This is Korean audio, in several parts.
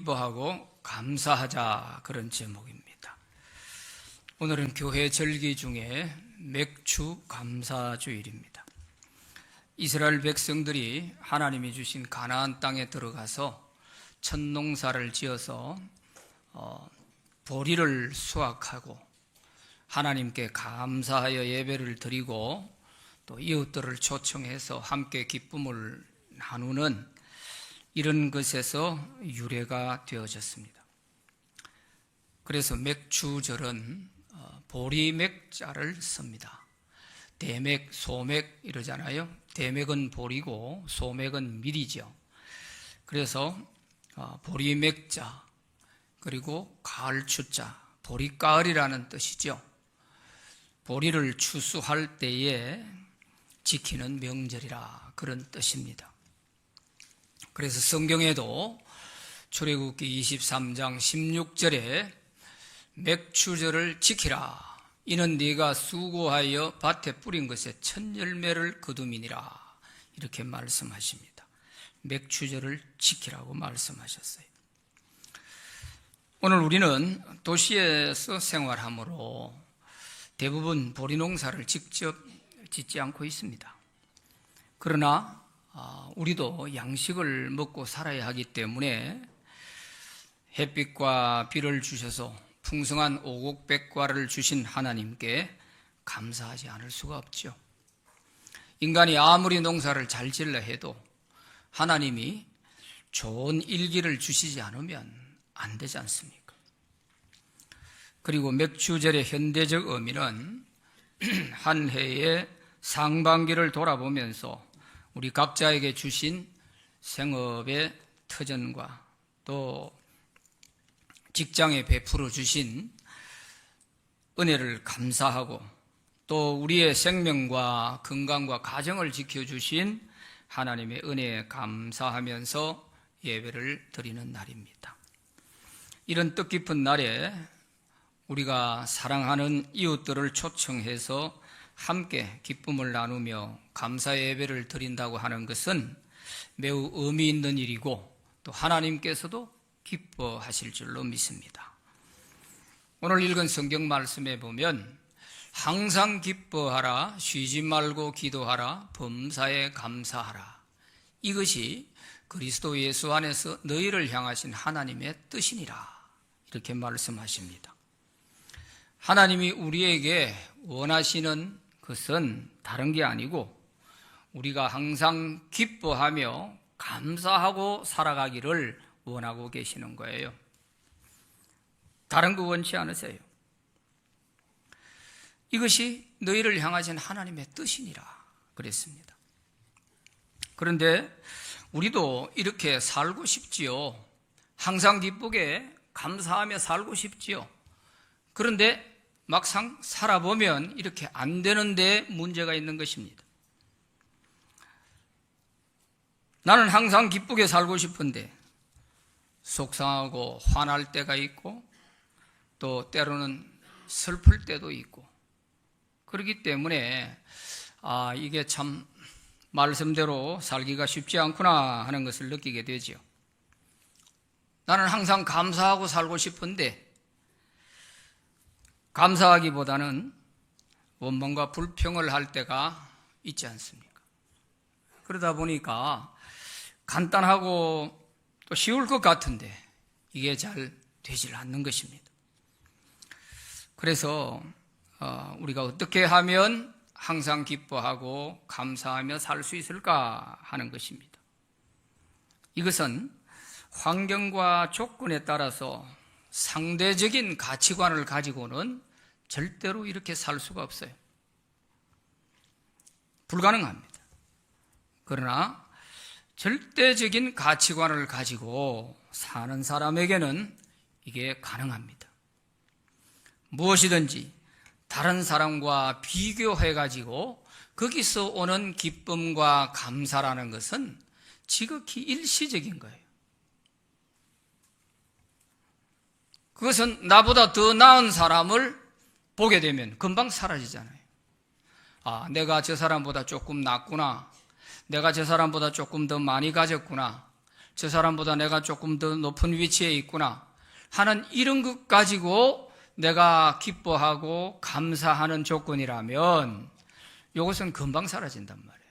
기뻐하고 감사하자, 그런 제목입니다. 오늘은 교회 절기 중에 맥주 감사주일입니다. 이스라엘 백성들이 하나님이 주신 가나안 땅에 들어가서 첫 농사를 지어서 보리를 수확하고 하나님께 감사하여 예배를 드리고 또 이웃들을 초청해서 함께 기쁨을 나누는 이런 것에서 유래가 되어졌습니다. 그래서 맥주절은 보리맥자를 씁니다. 대맥, 소맥 이러잖아요. 대맥은 보리고 소맥은 밀이죠. 그래서 보리맥자, 그리고 가을추자, 보리가을이라는 뜻이죠. 보리를 추수할 때에 지키는 명절이라, 그런 뜻입니다. 그래서 성경에도 출애굽기 23장 16절에 맥추절을 지키라, 이는 네가 수고하여 밭에 뿌린 것에 첫 열매를 거둠이니라, 이렇게 말씀하십니다. 맥추절을 지키라고 말씀하셨어요. 오늘 우리는 도시에서 생활하므로 대부분 보리 농사를 직접 짓지 않고 있습니다. 그러나 우리도 양식을 먹고 살아야 하기 때문에 햇빛과 비를 주셔서 풍성한 오곡백과를 주신 하나님께 감사하지 않을 수가 없죠. 인간이 아무리 농사를 잘 지으려 해도 하나님이 좋은 일기를 주시지 않으면 안 되지 않습니까? 그리고 맥주절의 현대적 의미는 한 해의 상반기를 돌아보면서 우리 각자에게 주신 생업의 터전과 또 직장에 베풀어 주신 은혜를 감사하고 또 우리의 생명과 건강과 가정을 지켜주신 하나님의 은혜에 감사하면서 예배를 드리는 날입니다. 이런 뜻깊은 날에 우리가 사랑하는 이웃들을 초청해서 함께 기쁨을 나누며 감사 예배를 드린다고 하는 것은 매우 의미 있는 일이고 또 하나님께서도 기뻐하실 줄로 믿습니다. 오늘 읽은 성경 말씀에 보면 항상 기뻐하라, 쉬지 말고 기도하라, 범사에 감사하라, 이것이 그리스도 예수 안에서 너희를 향하신 하나님의 뜻이니라, 이렇게 말씀하십니다. 하나님이 우리에게 원하시는 것은 다른 게 아니고 우리가 항상 기뻐하며 감사하고 살아가기를 원하고 계시는 거예요. 다른 거 원치 않으세요. 이것이 너희를 향하신 하나님의 뜻이니라 그랬습니다. 그런데 우리도 이렇게 살고 싶지요. 항상 기쁘게 감사하며 살고 싶지요. 그런데 막상 살아보면 이렇게 안 되는데 문제가 있는 것입니다. 나는 항상 기쁘게 살고 싶은데 속상하고 화날 때가 있고 또 때로는 슬플 때도 있고, 그렇기 때문에 이게 참 말씀대로 살기가 쉽지 않구나 하는 것을 느끼게 되죠. 나는 항상 감사하고 살고 싶은데 감사하기보다는 원망과 불평을 할 때가 있지 않습니까? 그러다 보니까 간단하고 또 쉬울 것 같은데 이게 잘 되질 않는 것입니다. 그래서 우리가 어떻게 하면 항상 기뻐하고 감사하며 살 수 있을까 하는 것입니다. 이것은 환경과 조건에 따라서 상대적인 가치관을 가지고는 절대로 이렇게 살 수가 없어요. 불가능합니다. 그러나 절대적인 가치관을 가지고 사는 사람에게는 이게 가능합니다. 무엇이든지 다른 사람과 비교해가지고 거기서 오는 기쁨과 감사라는 것은 지극히 일시적인 거예요. 그것은 나보다 더 나은 사람을 보게 되면 금방 사라지잖아요. 내가 저 사람보다 조금 낫구나, 내가 저 사람보다 조금 더 많이 가졌구나, 저 사람보다 내가 조금 더 높은 위치에 있구나 하는 이런 것 가지고 내가 기뻐하고 감사하는 조건이라면 이것은 금방 사라진단 말이에요.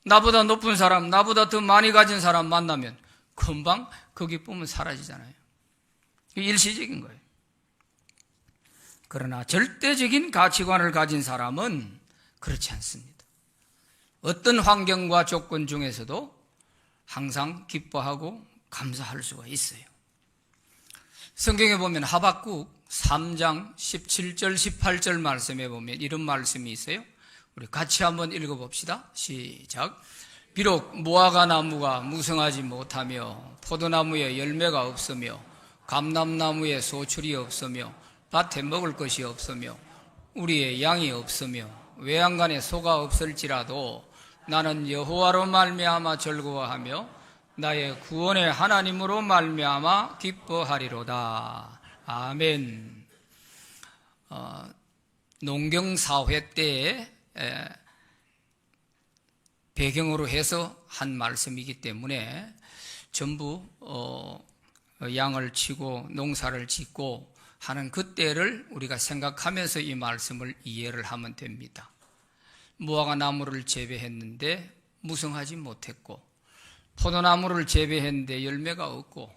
나보다 높은 사람, 나보다 더 많이 가진 사람 만나면 금방 그 기쁨은 사라지잖아요. 일시적인 거예요. 그러나 절대적인 가치관을 가진 사람은 그렇지 않습니다. 어떤 환경과 조건 중에서도 항상 기뻐하고 감사할 수가 있어요. 성경에 보면 하박국 3장 17절 18절 말씀에 보면 이런 말씀이 있어요. 우리 같이 한번 읽어봅시다. 시작. 비록 무화과 나무가 무성하지 못하며 포도나무에 열매가 없으며 감람나무에 소출이 없으며 밭에 먹을 것이 없으며 우리의 양이 없으며 외양간에 소가 없을지라도 나는 여호와로 말미암아 즐거워하며 나의 구원의 하나님으로 말미암아 기뻐하리로다. 아멘. 농경사회 때에 배경으로 해서 한 말씀이기 때문에 전부 양을 치고 농사를 짓고 하는 그때를 우리가 생각하면서 이 말씀을 이해를 하면 됩니다. 무화과 나무를 재배했는데 무성하지 못했고 포도나무를 재배했는데 열매가 없고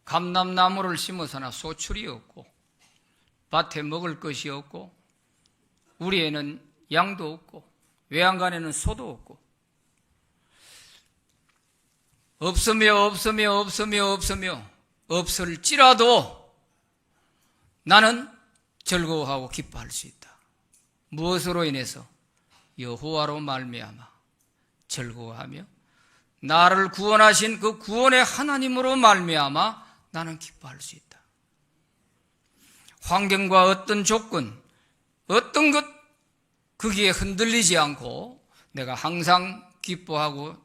감람나무를 심어서나 소출이 없고 밭에 먹을 것이 없고 우리에는 양도 없고 외양간에는 소도 없고 없으며 없을지라도 나는 즐거워하고 기뻐할 수 있다. 무엇으로 인해서? 여호와로 말미암아 즐거워하며 나를 구원하신 그 구원의 하나님으로 말미암아 나는 기뻐할 수 있다. 환경과 어떤 조건, 어떤 것 거기에 흔들리지 않고 내가 항상 기뻐하고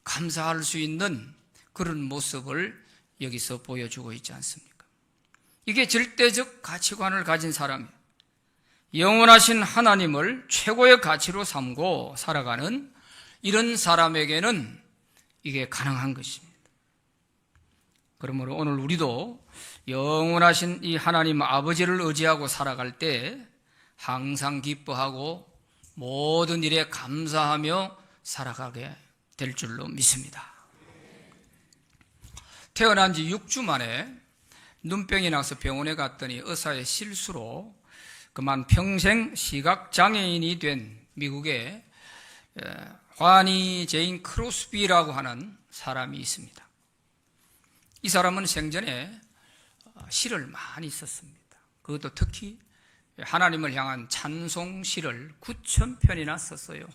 감사할 수 있는 그런 모습을 여기서 보여주고 있지 않습니까? 이게 절대적 가치관을 가진 사람이에요. 영원하신 하나님을 최고의 가치로 삼고 살아가는 이런 사람에게는 이게 가능한 것입니다. 그러므로 오늘 우리도 영원하신 이 하나님 아버지를 의지하고 살아갈 때 항상 기뻐하고 모든 일에 감사하며 살아가게 될 줄로 믿습니다. 태어난 지 6주 만에 눈병이 나서 병원에 갔더니 의사의 실수로 그만 평생 시각장애인이 된 미국의 화니 제인 크로스비라고 하는 사람이 있습니다. 이 사람은 생전에 시를 많이 썼습니다. 그것도 특히 하나님을 향한 찬송시를 9,000편이나 썼어요.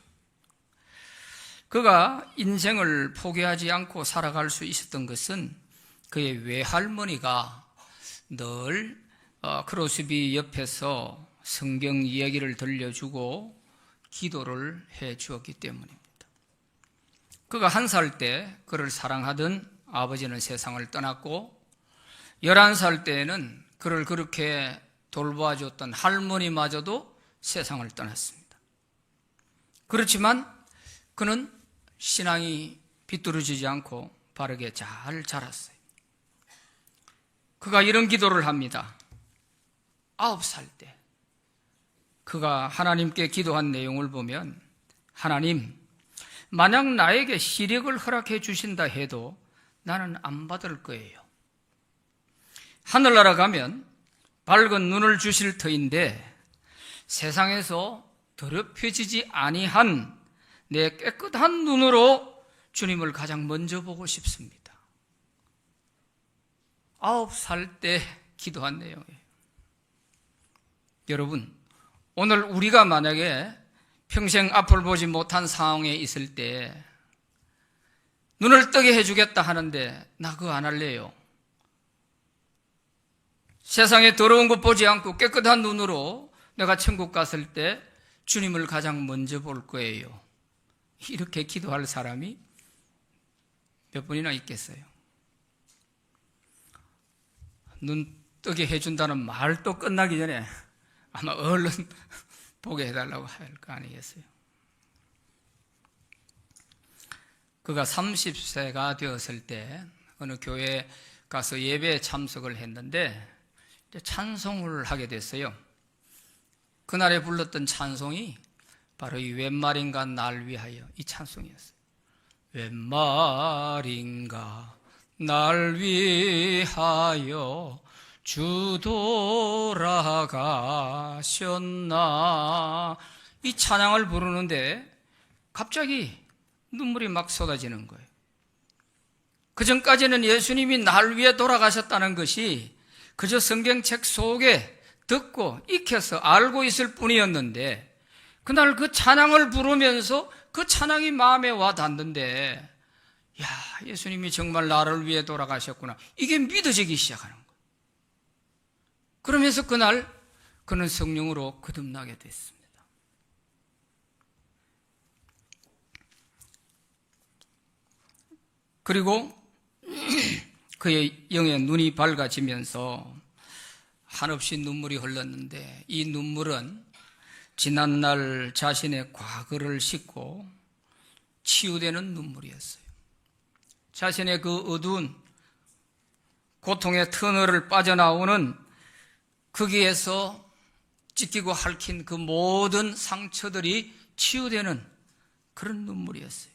그가 인생을 포기하지 않고 살아갈 수 있었던 것은 그의 외할머니가 늘 크로스비 옆에서 성경 이야기를 들려주고 기도를 해 주었기 때문입니다. 그가 1살 때 그를 사랑하던 아버지는 세상을 떠났고 11살 때에는 그를 그렇게 돌보아줬던 할머니마저도 세상을 떠났습니다. 그렇지만 그는 신앙이 비뚤어지지 않고 바르게 잘 자랐어요. 그가 이런 기도를 합니다. 9살 때 그가 하나님께 기도한 내용을 보면 하나님, 만약 나에게 시력을 허락해 주신다 해도 나는 안 받을 거예요. 하늘나라 가면 밝은 눈을 주실 터인데 세상에서 더럽혀지지 아니한 내 깨끗한 눈으로 주님을 가장 먼저 보고 싶습니다. 9살 때 기도한 내용이에요. 여러분, 오늘 우리가 만약에 평생 앞을 보지 못한 상황에 있을 때 눈을 뜨게 해주겠다 하는데 나 그거 안 할래요. 세상에 더러운 것 보지 않고 깨끗한 눈으로 내가 천국 갔을 때 주님을 가장 먼저 볼 거예요. 이렇게 기도할 사람이 몇 분이나 있겠어요? 눈 뜨게 해준다는 말도 끝나기 전에 아마 얼른 보게 해달라고 할 거 아니겠어요? 그가 30세가 되었을 때 어느 교회에 가서 예배에 참석을 했는데 찬송을 하게 됐어요. 그날에 불렀던 찬송이 바로 이 웬 말인가 날 위하여, 이 찬송이었어요. 웬 말인가 날 위하여 주 돌아가셨나. 이 찬양을 부르는데 갑자기 눈물이 막 쏟아지는 거예요. 그전까지는 예수님이 날 위해 돌아가셨다는 것이 그저 성경책 속에 듣고 익혀서 알고 있을 뿐이었는데, 그날 그 찬양을 부르면서 그 찬양이 마음에 와 닿는데, 야, 예수님이 정말 나를 위해 돌아가셨구나, 이게 믿어지기 시작하는 거예요. 그러면서 그날 그는 성령으로 거듭나게 됐습니다. 그리고 그의 영의 눈이 밝아지면서 한없이 눈물이 흘렀는데, 이 눈물은 지난날 자신의 과거를 씻고 치유되는 눈물이었어요. 자신의 그 어두운 고통의 터널을 빠져나오는, 거기에서 찢기고 핥힌 그 모든 상처들이 치유되는 그런 눈물이었어요.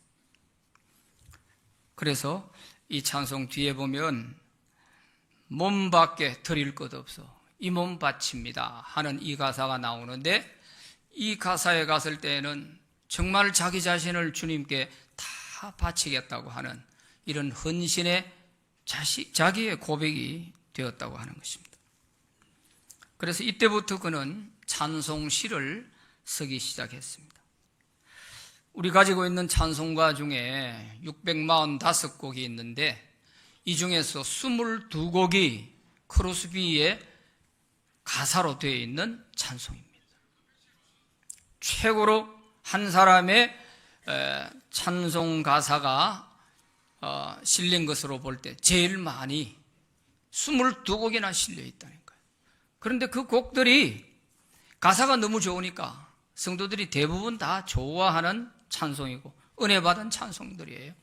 그래서 이 찬송 뒤에 보면 몸밖에 드릴 것 없어 이 몸 바칩니다 하는 이 가사가 나오는데, 이 가사에 갔을 때에는 정말 자기 자신을 주님께 다 바치겠다고 하는 이런 헌신의 자기의 고백이 되었다고 하는 것입니다. 그래서 이때부터 그는 찬송시를 쓰기 시작했습니다. 우리 가지고 있는 찬송가 중에 645곡이 있는데, 이 중에서 22곡이 크로스비의 가사로 되어 있는 찬송입니다. 최고로 한 사람의 찬송 가사가 실린 것으로 볼 때 제일 많이 22곡이나 실려 있다는 거예요. 그런데 그 곡들이 가사가 너무 좋으니까 성도들이 대부분 다 좋아하는 찬송이고 은혜 받은 찬송들이에요.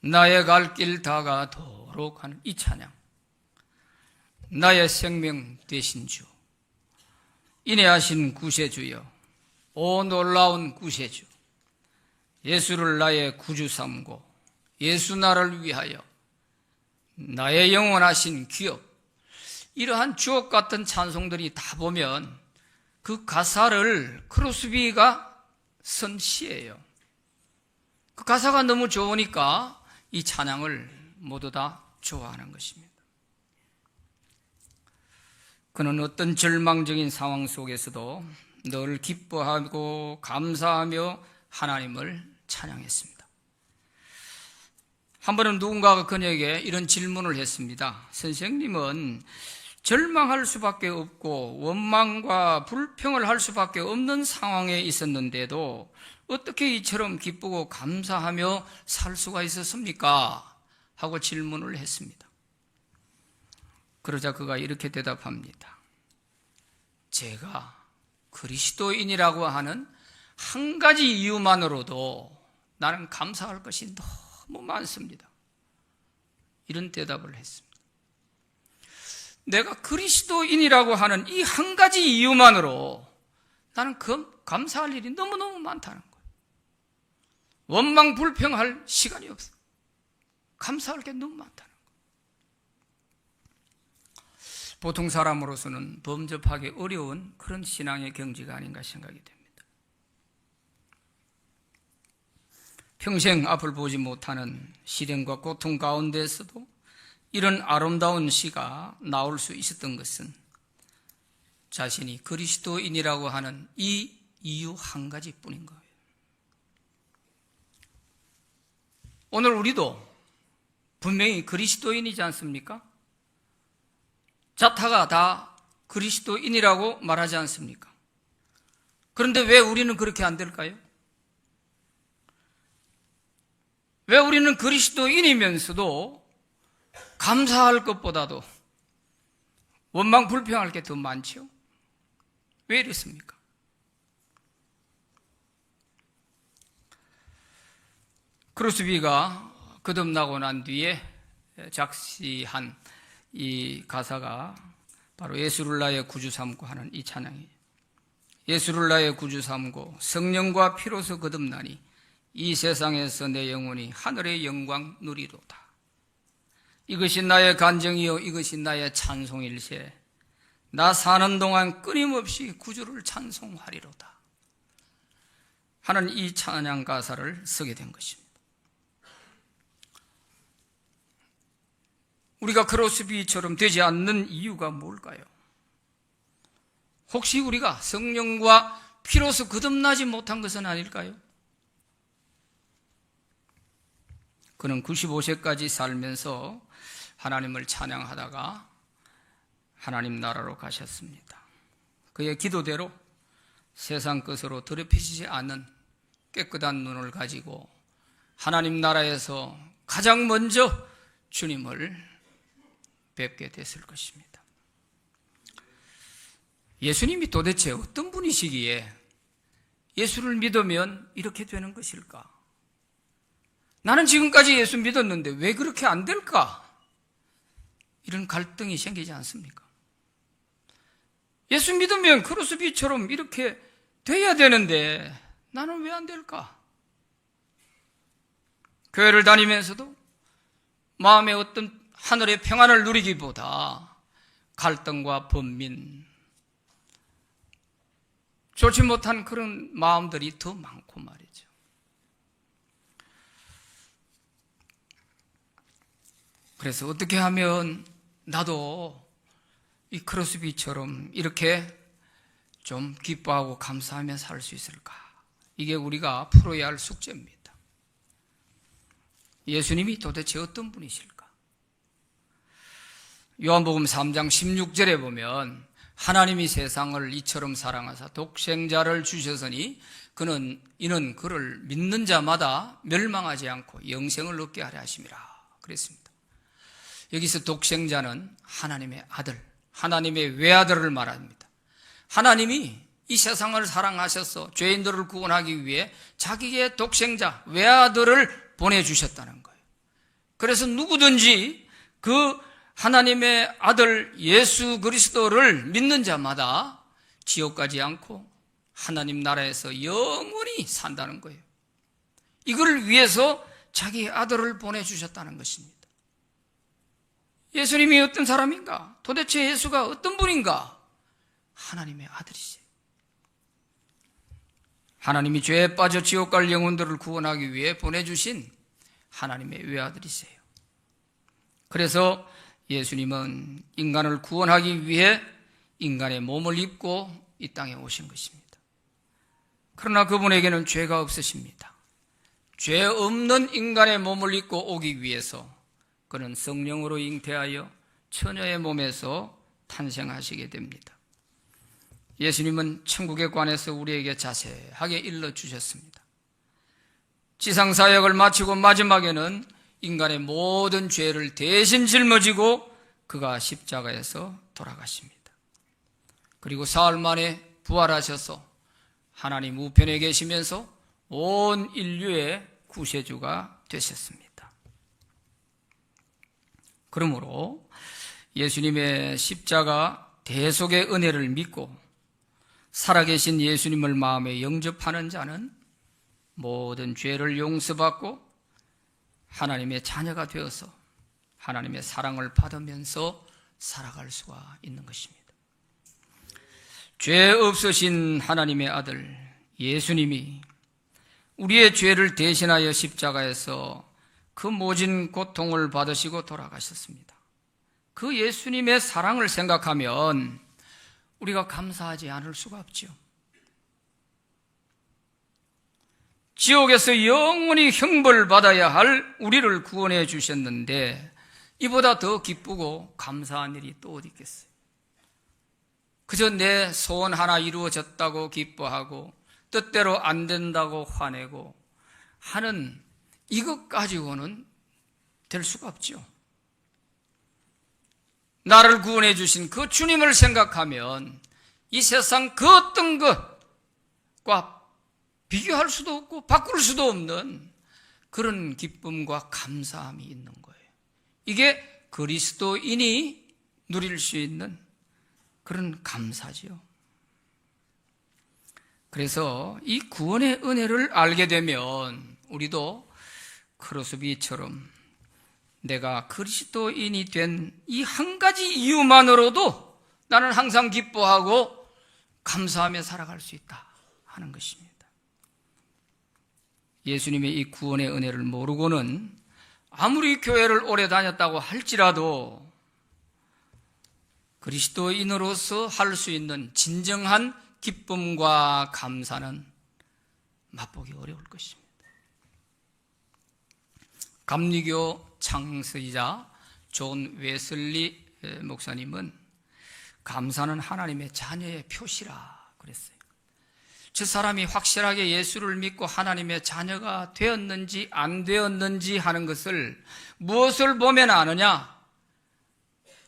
나의 갈 길 다가도록 하는 이 찬양, 나의 생명 되신 주, 인애하신 구세주여, 오 놀라운 구세주, 예수를 나의 구주 삼고 예수 나를 위하여 나의 영원하신 기업, 이러한 주옥 같은 찬송들이 다 보면 그 가사를 크로스비가 쓴 시예요. 그 가사가 너무 좋으니까 이 찬양을 모두 다 좋아하는 것입니다. 그는 어떤 절망적인 상황 속에서도 늘 기뻐하고 감사하며 하나님을 찬양했습니다. 한 번은 누군가가 그녀에게 이런 질문을 했습니다. 선생님은 절망할 수밖에 없고 원망과 불평을 할 수밖에 없는 상황에 있었는데도 어떻게 이처럼 기쁘고 감사하며 살 수가 있었습니까? 하고 질문을 했습니다. 그러자 그가 이렇게 대답합니다. 제가 그리스도인이라고 하는 한 가지 이유만으로도 나는 감사할 것이 너무 많습니다. 이런 대답을 했습니다. 내가 그리스도인이라고 하는 이 한 가지 이유만으로 나는 감사할 일이 너무너무 많다는 거예요. 원망 불평할 시간이 없어. 감사할 게 너무 많다는 거예요. 보통 사람으로서는 범접하기 어려운 그런 신앙의 경지가 아닌가 생각이 됩니다. 평생 앞을 보지 못하는 시련과 고통 가운데서도 이런 아름다운 시가 나올 수 있었던 것은 자신이 그리스도인이라고 하는 이 이유 한 가지뿐인 거예요. 오늘 우리도 분명히 그리스도인이지 않습니까? 자타가 다 그리스도인이라고 말하지 않습니까? 그런데 왜 우리는 그렇게 안 될까요? 왜 우리는 그리스도인이면서도 감사할 것보다도 원망 불평할 게 더 많죠? 왜 이렇습니까? 크로스비가 거듭나고 난 뒤에 작시한 이 가사가 바로 예수를 나의 구주 삼고 하는 이 찬양이에요. 예수를 나의 구주 삼고 성령과 피로서 거듭나니 이 세상에서 내 영혼이 하늘의 영광 누리로다. 이것이 나의 간정이요 이것이 나의 찬송일세. 나 사는 동안 끊임없이 구주를 찬송하리로다 하는 이 찬양 가사를 쓰게 된 것입니다. 우리가 크로스비처럼 되지 않는 이유가 뭘까요? 혹시 우리가 성령과 피로서 거듭나지 못한 것은 아닐까요? 그는 95세까지 살면서 하나님을 찬양하다가 하나님 나라로 가셨습니다. 그의 기도대로 세상 것으로 더럽혀지지 않는 깨끗한 눈을 가지고 하나님 나라에서 가장 먼저 주님을 뵙게 됐을 것입니다. 예수님이 도대체 어떤 분이시기에 예수를 믿으면 이렇게 되는 것일까? 나는 지금까지 예수 믿었는데 왜 그렇게 안 될까? 이런 갈등이 생기지 않습니까? 예수 믿으면 크로스비처럼 이렇게 돼야 되는데 나는 왜 안 될까? 교회를 다니면서도 마음에 어떤 하늘의 평안을 누리기보다 갈등과 번민, 좋지 못한 그런 마음들이 더 많고 말이죠. 그래서 어떻게 하면 나도 이 크로스비처럼 이렇게 좀 기뻐하고 감사하며 살 수 있을까? 이게 우리가 풀어야 할 숙제입니다. 예수님이 도대체 어떤 분이실까? 요한복음 3장 16절에 보면 하나님이 세상을 이처럼 사랑하사 독생자를 주셨으니 이는 그를 믿는 자마다 멸망하지 않고 영생을 얻게 하려 하심이라 그랬습니다. 여기서 독생자는 하나님의 아들, 하나님의 외아들을 말합니다. 하나님이 이 세상을 사랑하셔서 죄인들을 구원하기 위해 자기의 독생자, 외아들을 보내주셨다는 거예요. 그래서 누구든지 그 하나님의 아들 예수 그리스도를 믿는 자마다 지옥 가지 않고 하나님 나라에서 영원히 산다는 거예요. 이걸 위해서 자기 아들을 보내주셨다는 것입니다. 예수님이 어떤 사람인가? 도대체 예수가 어떤 분인가? 하나님의 아들이세요. 하나님이 죄에 빠져 지옥 갈 영혼들을 구원하기 위해 보내주신 하나님의 외아들이세요. 그래서 예수님은 인간을 구원하기 위해 인간의 몸을 입고 이 땅에 오신 것입니다. 그러나 그분에게는 죄가 없으십니다. 죄 없는 인간의 몸을 입고 오기 위해서 그는 성령으로 잉태하여 처녀의 몸에서 탄생하시게 됩니다. 예수님은 천국에 관해서 우리에게 자세하게 일러주셨습니다. 지상사역을 마치고 마지막에는 인간의 모든 죄를 대신 짊어지고 그가 십자가에서 돌아가십니다. 그리고 사흘 만에 부활하셔서 하나님 우편에 계시면서 온 인류의 구세주가 되셨습니다. 그러므로 예수님의 십자가 대속의 은혜를 믿고 살아계신 예수님을 마음에 영접하는 자는 모든 죄를 용서받고 하나님의 자녀가 되어서 하나님의 사랑을 받으면서 살아갈 수가 있는 것입니다. 죄 없으신 하나님의 아들 예수님이 우리의 죄를 대신하여 십자가에서 그 모진 고통을 받으시고 돌아가셨습니다. 그 예수님의 사랑을 생각하면 우리가 감사하지 않을 수가 없죠. 지옥에서 영원히 형벌받아야 할 우리를 구원해 주셨는데 이보다 더 기쁘고 감사한 일이 또 어디 있겠어요? 그저 내 소원 하나 이루어졌다고 기뻐하고 뜻대로 안 된다고 화내고 하는 이것 가지고는 될 수가 없죠. 나를 구원해 주신 그 주님을 생각하면 이 세상 그 어떤 것과 비교할 수도 없고 바꿀 수도 없는 그런 기쁨과 감사함이 있는 거예요. 이게 그리스도인이 누릴 수 있는 그런 감사지요. 그래서 이 구원의 은혜를 알게 되면 우리도 크로스비처럼 내가 그리스도인이 된 이 한 가지 이유만으로도 나는 항상 기뻐하고 감사하며 살아갈 수 있다 하는 것입니다. 예수님의 이 구원의 은혜를 모르고는 아무리 교회를 오래 다녔다고 할지라도 그리스도인으로서 할 수 있는 진정한 기쁨과 감사는 맛보기 어려울 것입니다. 감리교 창세이자 존 웨슬리 목사님은 감사는 하나님의 자녀의 표시라 그랬어요. 저 사람이 확실하게 예수를 믿고 하나님의 자녀가 되었는지 안 되었는지 하는 것을 무엇을 보면 아느냐?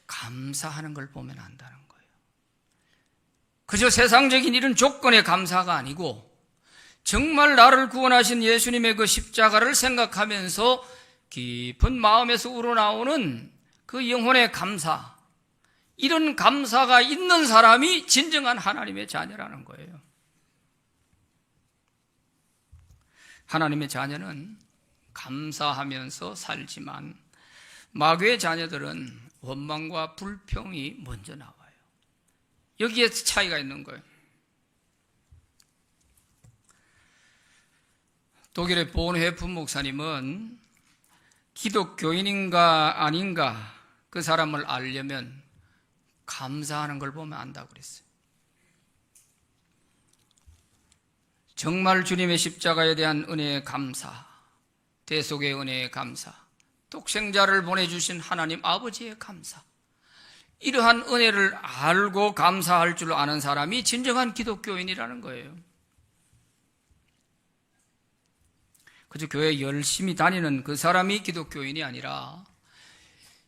감사하는 걸 보면 안다는 거예요. 그저 세상적인 이런 조건의 감사가 아니고 정말 나를 구원하신 예수님의 그 십자가를 생각하면서 깊은 마음에서 우러나오는 그 영혼의 감사, 이런 감사가 있는 사람이 진정한 하나님의 자녀라는 거예요. 하나님의 자녀는 감사하면서 살지만 마귀의 자녀들은 원망과 불평이 먼저 나와요. 여기에 차이가 있는 거예요. 독일의 본회프 목사님은 기독교인인가 아닌가 그 사람을 알려면 감사하는 걸 보면 안다고 그랬어요. 정말 주님의 십자가에 대한 은혜의 감사, 대속의 은혜의 감사, 독생자를 보내주신 하나님 아버지의 감사, 이러한 은혜를 알고 감사할 줄 아는 사람이 진정한 기독교인이라는 거예요. 그저 교회 열심히 다니는 그 사람이 기독교인이 아니라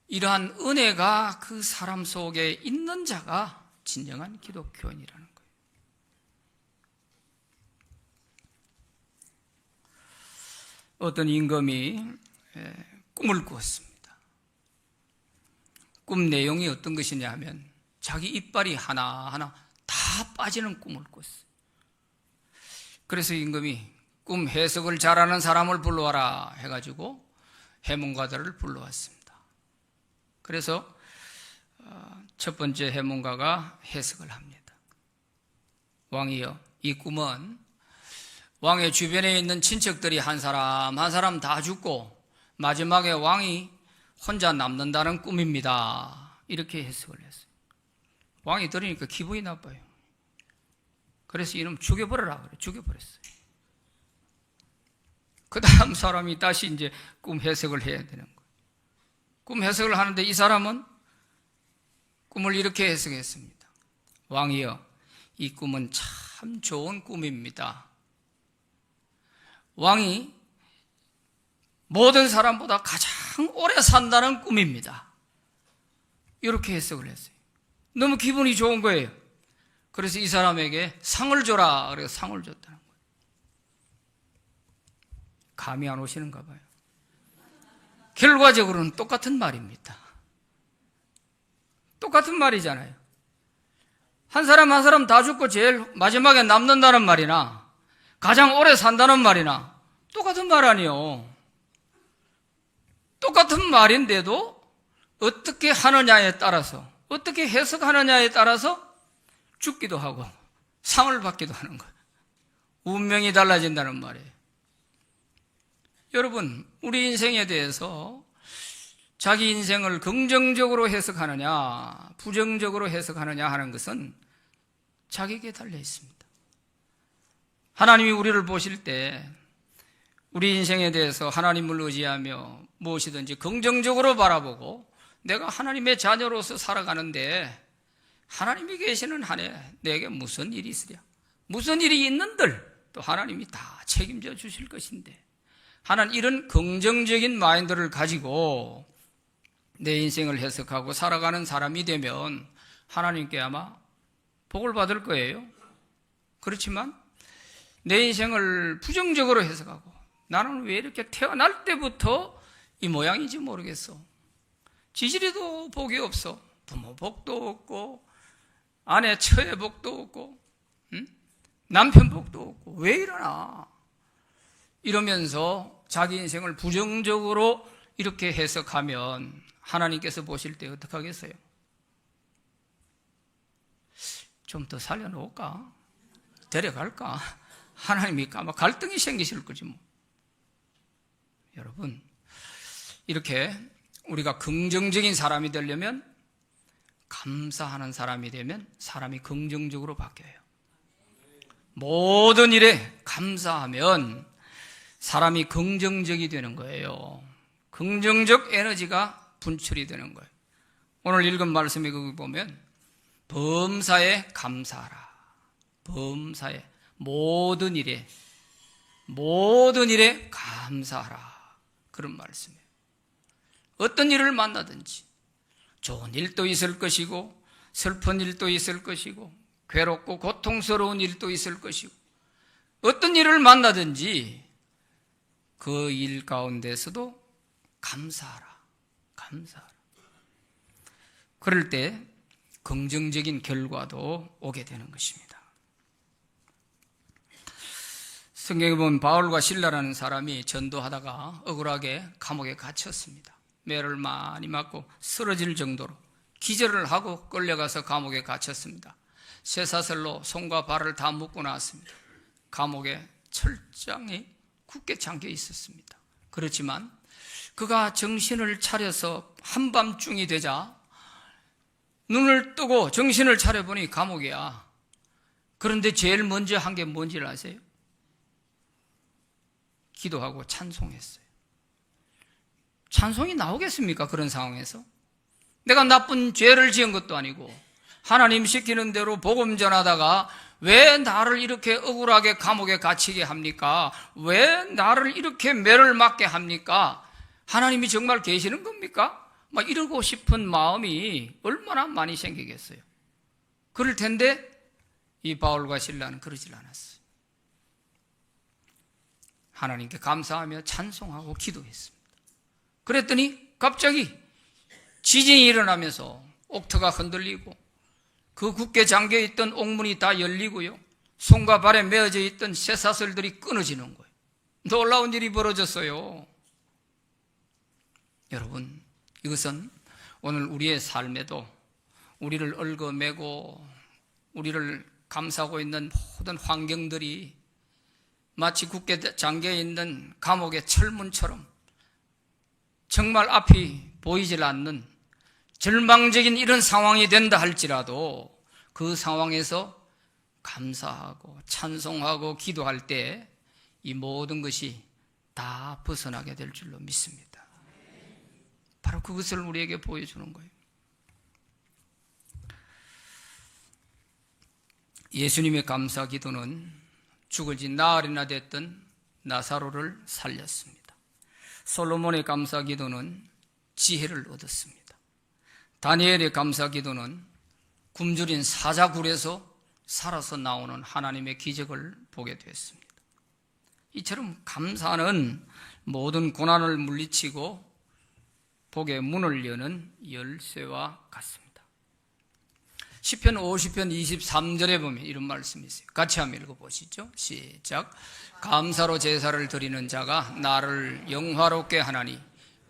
이러한 은혜가 그 사람 속에 있는 자가 진정한 기독교인이라는 거예요. 어떤 임금이 꿈을 꾸었습니다. 꿈 내용이 어떤 것이냐 하면 자기 이빨이 하나하나 다 빠지는 꿈을 꿨어요. 그래서 임금이 꿈 해석을 잘하는 사람을 불러와라 해가지고 해몽가들을 불러왔습니다. 그래서 첫 번째 해몽가가 해석을 합니다. 왕이여, 이 꿈은 왕의 주변에 있는 친척들이 한 사람 한 사람 다 죽고 마지막에 왕이 혼자 남는다는 꿈입니다. 이렇게 해석을 했어요. 왕이 들으니까 기분이 나빠요. 그래서 이놈 죽여버려라 그래. 죽여버렸어요. 그 다음 사람이 다시 이제 꿈 해석을 해야 되는 거예요. 꿈 해석을 하는데 이 사람은 꿈을 이렇게 해석했습니다. 왕이여, 이 꿈은 참 좋은 꿈입니다. 왕이 모든 사람보다 가장 오래 산다는 꿈입니다. 이렇게 해석을 했어요. 너무 기분이 좋은 거예요. 그래서 이 사람에게 상을 줘라. 그래서 상을 줬다는 거예요. 감이 안 오시는가 봐요. 결과적으로는 똑같은 말입니다. 똑같은 말이잖아요. 한 사람 한 사람 다 죽고 제일 마지막에 남는다는 말이나 가장 오래 산다는 말이나 똑같은 말 아니에요. 똑같은 말인데도 어떻게 하느냐에 따라서, 어떻게 해석하느냐에 따라서 죽기도 하고 상을 받기도 하는 거예요. 운명이 달라진다는 말이에요. 여러분, 우리 인생에 대해서 자기 인생을 긍정적으로 해석하느냐 부정적으로 해석하느냐 하는 것은 자기에게 달려 있습니다. 하나님이 우리를 보실 때 우리 인생에 대해서 하나님을 의지하며 무엇이든지 긍정적으로 바라보고 내가 하나님의 자녀로서 살아가는데 하나님이 계시는 한에 내게 무슨 일이 있으랴, 무슨 일이 있는들 또 하나님이 다 책임져 주실 것인데 하는 이런 긍정적인 마인드를 가지고 내 인생을 해석하고 살아가는 사람이 되면 하나님께 아마 복을 받을 거예요. 그렇지만 내 인생을 부정적으로 해석하고 나는 왜 이렇게 태어날 때부터 이 모양인지 모르겠어. 지지리도 복이 없어. 부모 복도 없고 아내 처의 복도 없고 남편 복도 없고 왜 이러나, 이러면서 자기 인생을 부정적으로 이렇게 해석하면 하나님께서 보실 때 어떻게 하겠어요? 좀 더 살려놓을까? 데려갈까? 하나님이 아마 갈등이 생기실 거지 뭐. 여러분, 이렇게 우리가 긍정적인 사람이 되려면, 감사하는 사람이 되면 사람이 긍정적으로 바뀌어요. 모든 일에 감사하면 사람이 긍정적이 되는 거예요. 긍정적 에너지가 분출이 되는 거예요. 오늘 읽은 말씀에 거기 보면 범사에 감사하라. 범사에, 모든 일에 감사하라. 그런 말씀이에요. 어떤 일을 만나든지 좋은 일도 있을 것이고 슬픈 일도 있을 것이고 괴롭고 고통스러운 일도 있을 것이고, 어떤 일을 만나든지 그 일 가운데서도 감사하라. 감사하라. 그럴 때 긍정적인 결과도 오게 되는 것입니다. 성경에 보면 바울과 실라라는 사람이 전도하다가 억울하게 감옥에 갇혔습니다. 매를 많이 맞고 쓰러질 정도로 기절을 하고 끌려가서 감옥에 갇혔습니다. 쇠사슬로 손과 발을 다 묶고 나왔습니다. 감옥에 철장이 굳게 잠겨 있었습니다. 그렇지만 그가 정신을 차려서 한밤중이 되자 눈을 뜨고 정신을 차려보니 감옥이야. 그런데 제일 먼저 한 게 뭔지를 아세요? 기도하고 찬송했어요. 찬송이 나오겠습니까? 그런 상황에서? 내가 나쁜 죄를 지은 것도 아니고 하나님 시키는 대로 복음 전하다가 왜 나를 이렇게 억울하게 감옥에 갇히게 합니까? 왜 나를 이렇게 매를 맞게 합니까? 하나님이 정말 계시는 겁니까? 막 이러고 싶은 마음이 얼마나 많이 생기겠어요. 그럴 텐데 이 바울과 실라는 그러질 않았어요. 하나님께 감사하며 찬송하고 기도했습니다. 그랬더니 갑자기 지진이 일어나면서 옥터가 흔들리고 그 굳게 잠겨있던 옥문이 다 열리고요, 손과 발에 메어져 있던 쇠사슬들이 끊어지는 거예요. 놀라운 일이 벌어졌어요. 여러분, 이것은 오늘 우리의 삶에도 우리를 얽어매고 우리를 감싸고 있는 모든 환경들이 마치 굳게 잠겨있는 감옥의 철문처럼 정말 앞이 보이질 않는 절망적인 이런 상황이 된다 할지라도 그 상황에서 감사하고 찬송하고 기도할 때 이 모든 것이 다 벗어나게 될 줄로 믿습니다. 바로 그것을 우리에게 보여주는 거예요. 예수님의 감사 기도는 죽을 지 나흘이나 됐던 나사로를 살렸습니다. 솔로몬의 감사 기도는 지혜를 얻었습니다. 다니엘의 감사 기도는 굶주린 사자굴에서 살아서 나오는 하나님의 기적을 보게 됐습니다. 이처럼 감사는 모든 고난을 물리치고 복의 문을 여는 열쇠와 같습니다. 시편 50편 23절에 보면 이런 말씀이 있어요. 같이 한번 읽어보시죠. 시작. 감사로 제사를 드리는 자가 나를 영화롭게 하나니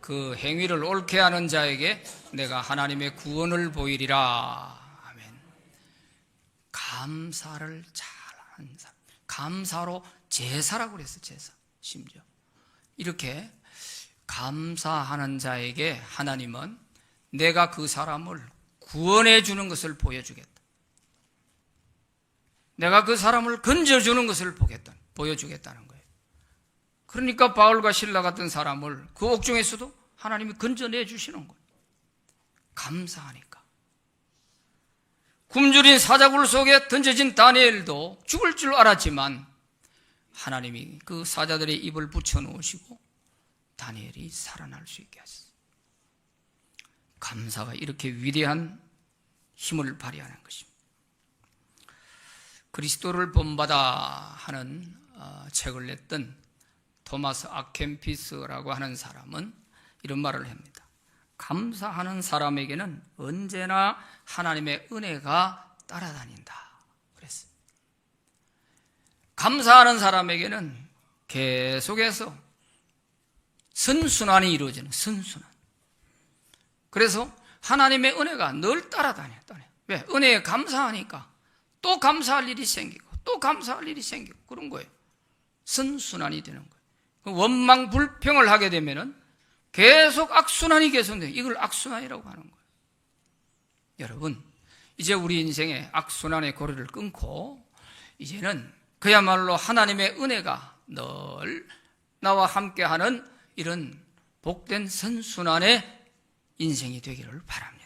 그 행위를 옳게 하는 자에게 내가 하나님의 구원을 보이리라. 아멘. 감사를 잘하는 사람, 감사로 제사라고 그랬어요. 제사. 심지어 이렇게 감사하는 자에게 하나님은 내가 그 사람을 구원해 주는 것을 보여주겠다. 내가 그 사람을 건져주는 것을 보여주겠다는 거예요. 그러니까 바울과 실라 같은 사람을 그 옥중에서도 하나님이 건져내 주시는 거예요. 감사하니까. 굶주린 사자굴 속에 던져진 다니엘도 죽을 줄 알았지만 하나님이 그 사자들의 입을 붙여놓으시고 다니엘이 살아날 수 있게 하셨어요. 감사가 이렇게 위대한 힘을 발휘하는 것입니다. 그리스도를 본받아 하는 책을 냈던 토마스 아켐피스라고 하는 사람은 이런 말을 합니다. 감사하는 사람에게는 언제나 하나님의 은혜가 따라다닌다 그랬어요. 감사하는 사람에게는 계속해서 선순환이 이루어지는 선순환. 그래서 하나님의 은혜가 늘 따라다녀요. 왜? 은혜에 감사하니까 또 감사할 일이 생기고 또 감사할 일이 생기고 그런 거예요. 선순환이 되는 거예요. 원망 불평을 하게 되면은 계속 악순환이 계속돼요. 이걸 악순환이라고 하는 거예요. 여러분, 이제 우리 인생의 악순환의 고리를 끊고 이제는 그야말로 하나님의 은혜가 늘 나와 함께하는 이런 복된 선순환의 인생이 되기를 바랍니다.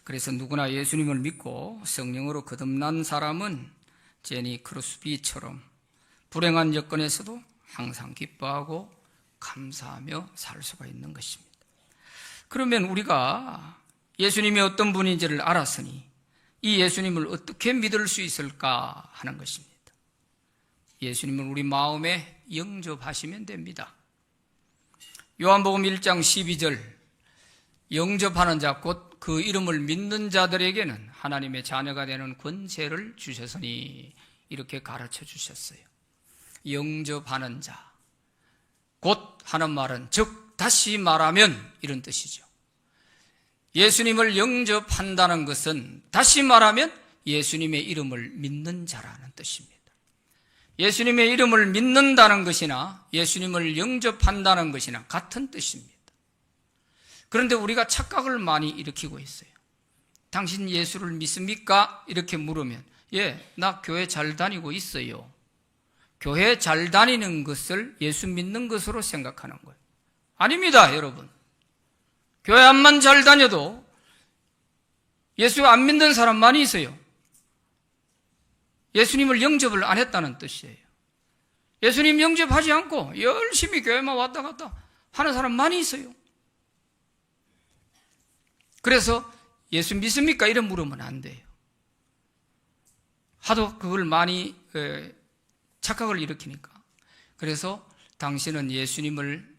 그래서 누구나 예수님을 믿고 성령으로 거듭난 사람은 제니 크로스비처럼 불행한 여건에서도 항상 기뻐하고 감사하며 살 수가 있는 것입니다. 그러면 우리가 예수님이 어떤 분인지를 알았으니 이 예수님을 어떻게 믿을 수 있을까 하는 것입니다. 예수님을 우리 마음에 영접하시면 됩니다. 요한복음 1장 12절 영접하는 자 곧 그 이름을 믿는 자들에게는 하나님의 자녀가 되는 권세를 주셨으니 이렇게 가르쳐 주셨어요. 영접하는 자 곧 하는 말은 즉 다시 말하면 이런 뜻이죠. 예수님을 영접한다는 것은 다시 말하면 예수님의 이름을 믿는 자라는 뜻입니다. 예수님의 이름을 믿는다는 것이나 예수님을 영접한다는 것이나 같은 뜻입니다. 그런데 우리가 착각을 많이 일으키고 있어요. 당신 예수를 믿습니까? 이렇게 물으면 예, 나 교회 잘 다니고 있어요. 교회 잘 다니는 것을 예수 믿는 것으로 생각하는 거예요. 아닙니다, 여러분. 교회 안만 잘 다녀도 예수 안 믿는 사람 많이 있어요. 예수님을 영접을 안 했다는 뜻이에요. 예수님 영접하지 않고 열심히 교회만 왔다 갔다 하는 사람 많이 있어요. 그래서 예수 믿습니까? 이런 물으면 안 돼요. 하도 그걸 많이 착각을 일으키니까. 그래서 당신은 예수님을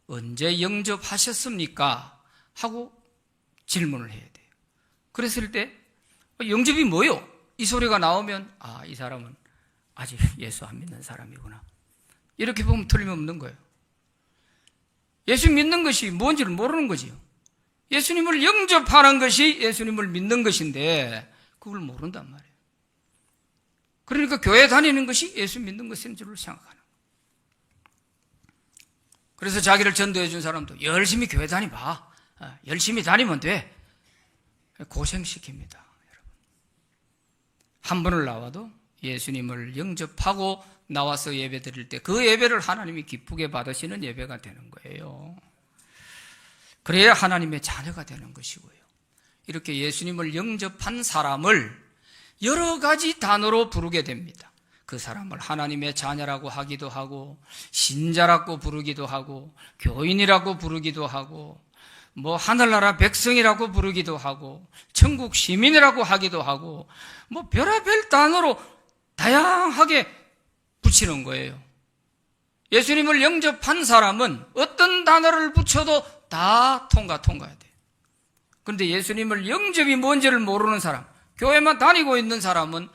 언제 영접하셨습니까? 하고 질문을 해야 돼요. 그랬을 때 영접이 뭐요? 이 소리가 나오면 아, 이 사람은 아직 예수 안 믿는 사람이구나. 이렇게 보면 틀림없는 거예요. 예수 믿는 것이 뭔지를 모르는 거지요. 예수님을 영접하는 것이 예수님을 믿는 것인데 그걸 모른단 말이에요. 그러니까 교회 다니는 것이 예수 믿는 것인 줄 생각하는 거예요. 그래서 자기를 전도해 준 사람도 열심히 교회 다니봐. 열심히 다니면 돼. 고생시킵니다. 여러분. 한 번을 나와도 예수님을 영접하고 나와서 예배 드릴 때 그 예배를 하나님이 기쁘게 받으시는 예배가 되는 거예요. 그래야 하나님의 자녀가 되는 것이고요. 이렇게 예수님을 영접한 사람을 여러 가지 단어로 부르게 됩니다. 그 사람을 하나님의 자녀라고 하기도 하고 신자라고 부르기도 하고 교인이라고 부르기도 하고 뭐 하늘나라 백성이라고 부르기도 하고 천국 시민이라고 하기도 하고 뭐 별의별 단어로 다양하게 붙이는 거예요. 예수님을 영접한 사람은 어떤 단어를 붙여도 다 통과해야 돼요. 그런데 예수님을 영접이 뭔지를 모르는 사람, 교회만 다니고 있는 사람은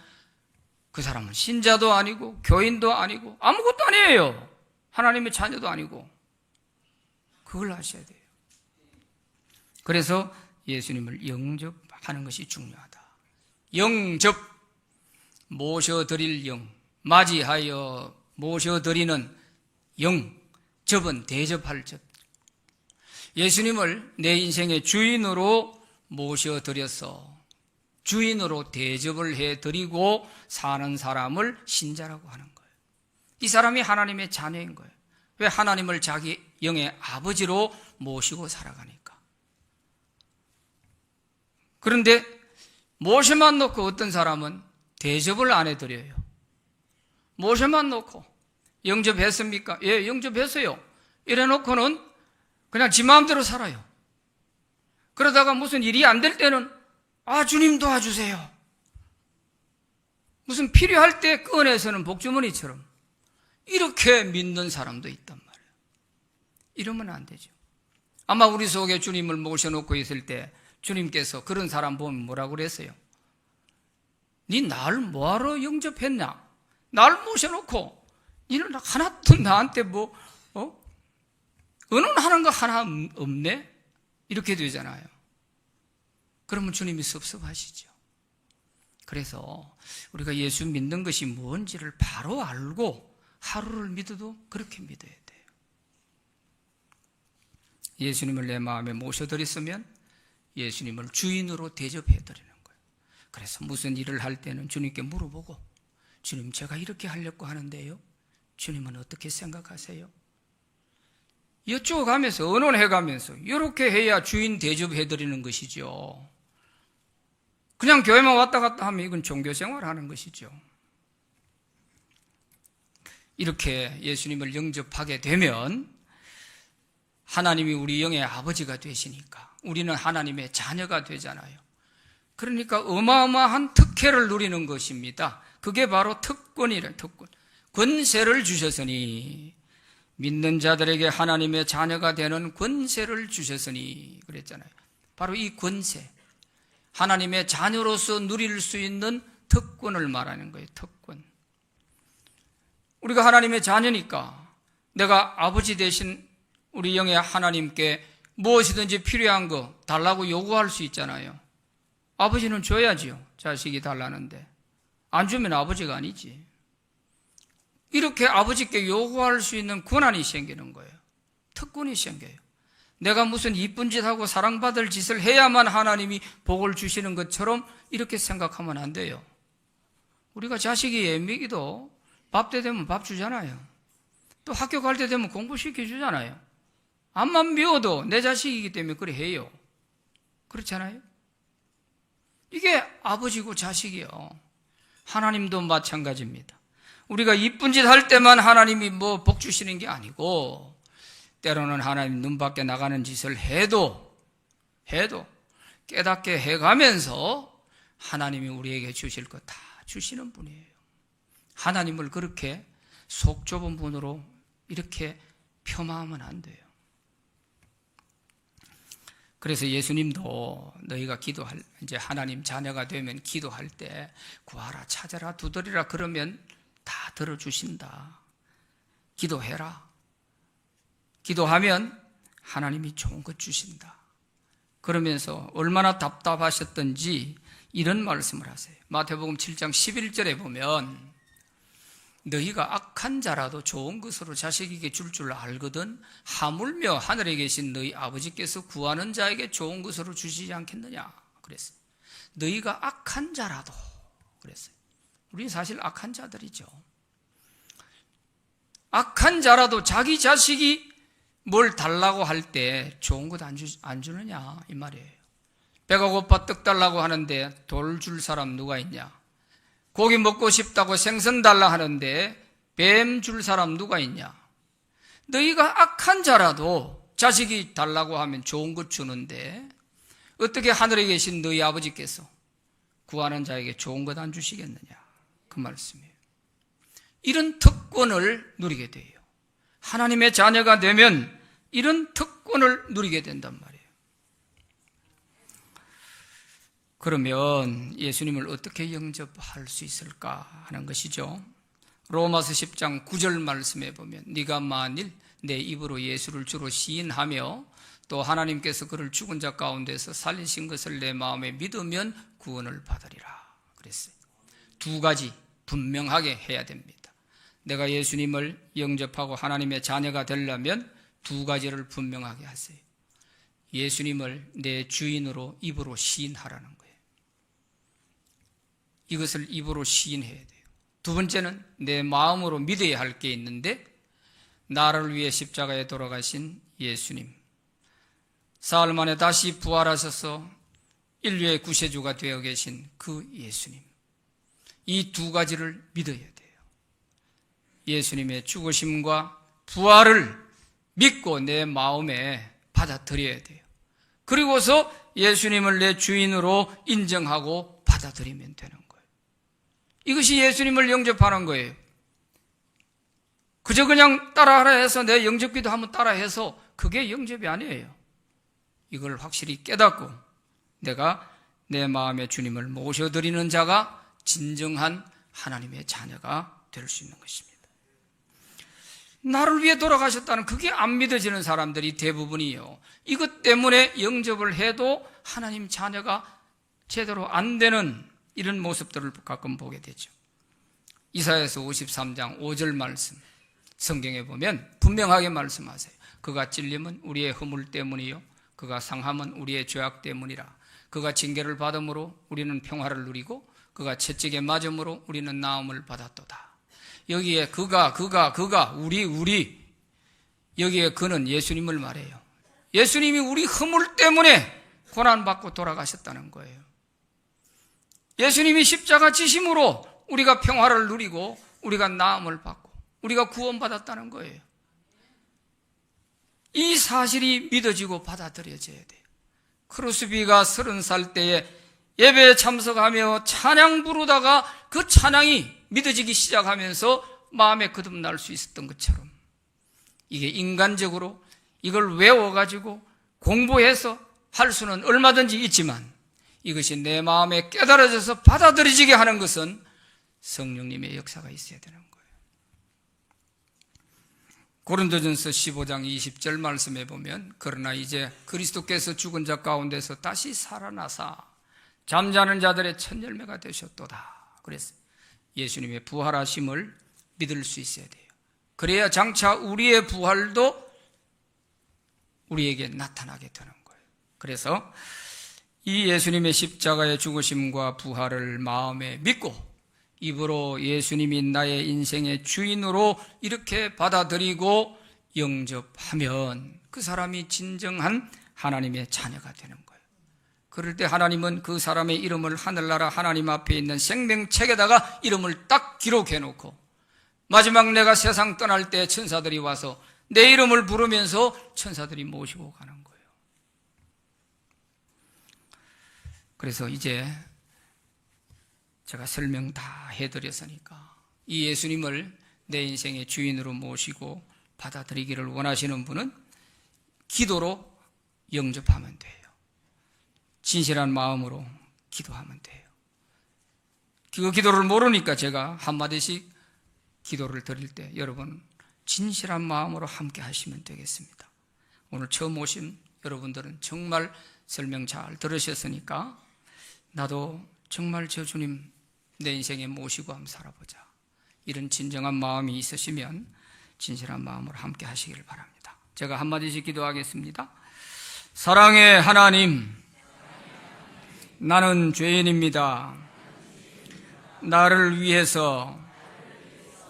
그 사람은 신자도 아니고 교인도 아니고 아무것도 아니에요. 하나님의 자녀도 아니고. 그걸 아셔야 돼요. 그래서 예수님을 영접하는 것이 중요하다. 영접, 모셔드릴 영, 맞이하여 모셔드리는 영, 접은 대접할 접. 예수님을 내 인생의 주인으로 모셔드려서 주인으로 대접을 해드리고 사는 사람을 신자라고 하는 거예요. 이 사람이 하나님의 자녀인 거예요. 왜? 하나님을 자기 영의 아버지로 모시고 살아가니까. 그런데 모셔만 놓고 어떤 사람은 대접을 안 해드려요. 모셔만 놓고 영접했습니까? 예, 영접했어요. 이래 놓고는 그냥 지 마음대로 살아요. 그러다가 무슨 일이 안 될 때는 아, 주님 도와주세요. 무슨 필요할 때 꺼내서는 복주머니처럼 이렇게 믿는 사람도 있단 말이에요. 이러면 안 되죠. 아마 우리 속에 주님을 모셔놓고 있을 때 주님께서 그런 사람 보면 뭐라고 그랬어요? 니 날 뭐하러 영접했냐? 날 모셔놓고 니는 하나도 나한테 의논하는 거 하나 없네? 이렇게 되잖아요. 그러면 주님이 섭섭하시죠. 그래서 우리가 예수 믿는 것이 뭔지를 바로 알고 하루를 믿어도 그렇게 믿어야 돼요. 예수님을 내 마음에 모셔드렸으면 예수님을 주인으로 대접해드리는 거예요. 그래서 무슨 일을 할 때는 주님께 물어보고, 주님 제가 이렇게 하려고 하는데요, 주님은 어떻게 생각하세요? 여쭈어가면서 의논해가면서 이렇게 해야 주인 대접해드리는 것이죠. 그냥 교회만 왔다 갔다 하면 이건 종교생활 하는 것이죠. 이렇게 예수님을 영접하게 되면 하나님이 우리 영의 아버지가 되시니까 우리는 하나님의 자녀가 되잖아요. 그러니까 어마어마한 특혜를 누리는 것입니다. 그게 바로 특권이래, 특권. 권세를 주셨으니, 믿는 자들에게 하나님의 자녀가 되는 권세를 주셨으니 그랬잖아요. 바로 이 권세, 하나님의 자녀로서 누릴 수 있는 특권을 말하는 거예요. 특권. 우리가 하나님의 자녀니까 내가 아버지 되신 우리 영의 하나님께 무엇이든지 필요한 거 달라고 요구할 수 있잖아요. 아버지는 줘야지요. 자식이 달라는데 안 주면 아버지가 아니지. 이렇게 아버지께 요구할 수 있는 권한이 생기는 거예요. 특권이 생겨요. 내가 무슨 이쁜 짓 하고 사랑받을 짓을 해야만 하나님이 복을 주시는 것처럼 이렇게 생각하면 안 돼요. 우리가 자식이 애미기도 밥 때 되면 밥 주잖아요. 또 학교 갈 때 되면 공부시켜주잖아요. 암만 미워도 내 자식이기 때문에 그래 해요. 그렇잖아요. 이게 아버지고 자식이요. 하나님도 마찬가지입니다. 우리가 이쁜 짓 할 때만 하나님이 복 주시는 게 아니고, 때로는 하나님 눈 밖에 나가는 짓을 해도 깨닫게 해가면서 하나님이 우리에게 주실 것 다 주시는 분이에요. 하나님을 그렇게 속 좁은 분으로 이렇게 폄하하면 안 돼요. 그래서 예수님도 너희가 이제 하나님 자녀가 되면 기도할 때 구하라, 찾아라, 두드리라 그러면 다 들어주신다. 기도해라. 기도하면 하나님이 좋은 것 주신다. 그러면서 얼마나 답답하셨던지 이런 말씀을 하세요. 마태복음 7장 11절에 보면 너희가 악한 자라도 좋은 것으로 자식에게 줄 알거든 하물며 하늘에 계신 너희 아버지께서 구하는 자에게 좋은 것으로 주시지 않겠느냐 그랬어요. 너희가 악한 자라도 그랬어요. 우리 사실 악한 자들이죠. 악한 자라도 자기 자식이 뭘 달라고 할 때 좋은 것 안 주느냐 이 말이에요. 배가 고파 떡 달라고 하는데 돌 줄 사람 누가 있냐? 고기 먹고 싶다고 생선 달라 하는데 뱀 줄 사람 누가 있냐? 너희가 악한 자라도 자식이 달라고 하면 좋은 것 주는데 어떻게 하늘에 계신 너희 아버지께서 구하는 자에게 좋은 것 안 주시겠느냐? 그 말씀이에요. 이런 특권을 누리게 돼요. 하나님의 자녀가 되면 이런 특권을 누리게 된단 말이에요. 그러면 예수님을 어떻게 영접할 수 있을까 하는 것이죠. 로마서 10장 9절 말씀에 보면 네가 만일 내 입으로 예수를 주로 시인하며 또 하나님께서 그를 죽은 자 가운데서 살리신 것을 내 마음에 믿으면 구원을 받으리라 그랬어요. 두 가지 분명하게 해야 됩니다. 내가 예수님을 영접하고 하나님의 자녀가 되려면 두 가지를 분명하게 하세요. 예수님을 내 주인으로 입으로 시인하라는 거예요. 이것을 입으로 시인해야 돼요. 두 번째는 내 마음으로 믿어야 할 게 있는데 나를 위해 십자가에 돌아가신 예수님, 사흘 만에 다시 부활하셔서 인류의 구세주가 되어 계신 그 예수님, 이 두 가지를 믿어야 돼요. 예수님의 죽으심과 부활을 믿고 내 마음에 받아들여야 돼요. 그리고서 예수님을 내 주인으로 인정하고 받아들이면 되는 거예요. 이것이 예수님을 영접하는 거예요. 그저 그냥 따라하라 해서 내 영접기도 한번 따라해서 그게 영접이 아니에요. 이걸 확실히 깨닫고 내가 내 마음의 주님을 모셔드리는 자가 진정한 하나님의 자녀가 될 수 있는 것입니다. 나를 위해 돌아가셨다는 그게 안 믿어지는 사람들이 대부분이요. 이것 때문에 영접을 해도 하나님 자녀가 제대로 안 되는 이런 모습들을 가끔 보게 되죠. 이사야서 53장 5절 말씀 성경에 보면 분명하게 말씀하세요. 그가 찔림은 우리의 허물 때문이요 그가 상함은 우리의 죄악 때문이라. 그가 징계를 받음으로 우리는 평화를 누리고 그가 채찍에 맞음으로 우리는 나음을 받았도다. 여기에 그가 우리 여기에 그는 예수님을 말해요. 예수님이 우리 허물 때문에 고난받고 돌아가셨다는 거예요. 예수님이 십자가 지심으로 우리가 평화를 누리고 우리가 나음을 받고 우리가 구원받았다는 거예요. 이 사실이 믿어지고 받아들여져야 돼요. 크루스비가 30살 때에 예배에 참석하며 찬양 부르다가 그 찬양이 믿어지기 시작하면서 마음에 거듭날 수 있었던 것처럼 이게 인간적으로 이걸 외워가지고 공부해서 할 수는 얼마든지 있지만 이것이 내 마음에 깨달아져서 받아들여지게 하는 것은 성령님의 역사가 있어야 되는 거예요. 고린도전서 15장 20절 말씀에 보면 그러나 이제 그리스도께서 죽은 자 가운데서 다시 살아나사 잠자는 자들의 첫 열매가 되셨도다. 그래서 예수님의 부활하심을 믿을 수 있어야 돼요. 그래야 장차 우리의 부활도 우리에게 나타나게 되는 거예요. 그래서 이 예수님의 십자가의 죽으심과 부활을 마음에 믿고 입으로 예수님이 나의 인생의 주인으로 이렇게 받아들이고 영접하면 그 사람이 진정한 하나님의 자녀가 되는 거예요. 그럴 때 하나님은 그 사람의 이름을 하늘나라 하나님 앞에 있는 생명책에다가 이름을 딱 기록해 놓고 마지막 내가 세상 떠날 때 천사들이 와서 내 이름을 부르면서 천사들이 모시고 가는 거예요. 그래서 이제 제가 설명 다 해드렸으니까 이 예수님을 내 인생의 주인으로 모시고 받아들이기를 원하시는 분은 기도로 영접하면 돼요. 진실한 마음으로 기도하면 돼요. 그 기도를 모르니까 제가 한마디씩 기도를 드릴 때 여러분 진실한 마음으로 함께 하시면 되겠습니다. 오늘 처음 오신 여러분들은 정말 설명 잘 들으셨으니까 나도 정말 저 주님 내 인생에 모시고 한번 살아보자. 이런 진정한 마음이 있으시면 진실한 마음으로 함께 하시기를 바랍니다. 제가 한마디씩 기도하겠습니다. 사랑의 하나님, 나는 죄인입니다. 나를 위해서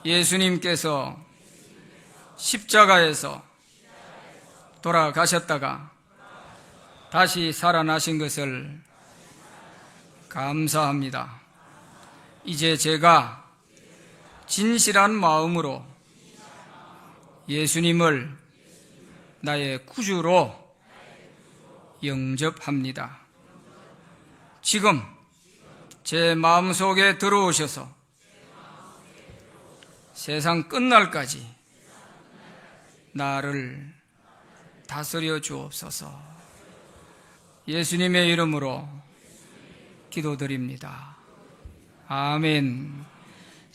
예수님께서 십자가에서 돌아가셨다가 다시 살아나신 것을 감사합니다. 이제 제가 진실한 마음으로 예수님을 나의 구주로 영접합니다. 지금 제 마음속에 들어오셔서 세상 끝날까지 나를 다스려 주옵소서. 예수님의 이름으로 기도드립니다. 아멘.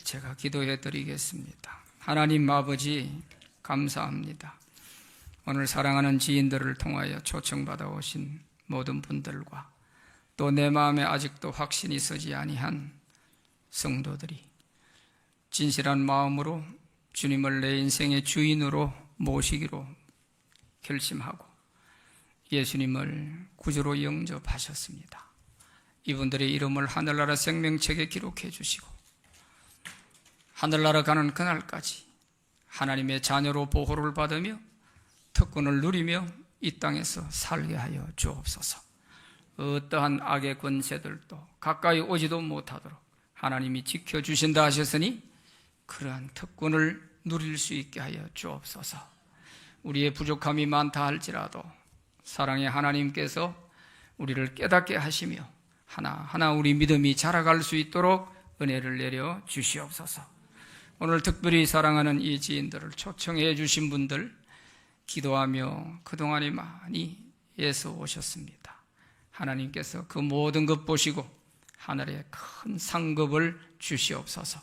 제가 기도해 드리겠습니다. 하나님 아버지 감사합니다. 오늘 사랑하는 지인들을 통하여 초청받아 오신 모든 분들과 또 내 마음에 아직도 확신이 서지 아니한 성도들이 진실한 마음으로 주님을 내 인생의 주인으로 모시기로 결심하고 예수님을 구주로 영접하셨습니다. 이분들의 이름을 하늘나라 생명책에 기록해 주시고 하늘나라 가는 그날까지 하나님의 자녀로 보호를 받으며 특권을 누리며 이 땅에서 살게 하여 주옵소서. 어떠한 악의 권세들도 가까이 오지도 못하도록 하나님이 지켜주신다 하셨으니 그러한 특권을 누릴 수 있게 하여 주옵소서. 우리의 부족함이 많다 할지라도 사랑의 하나님께서 우리를 깨닫게 하시며 하나하나 우리 믿음이 자라갈 수 있도록 은혜를 내려 주시옵소서. 오늘 특별히 사랑하는 이 지인들을 초청해 주신 분들 기도하며 그동안에 많이 애써 오셨습니다. 하나님께서 그 모든 것 보시고 하늘의 큰 상급을 주시옵소서.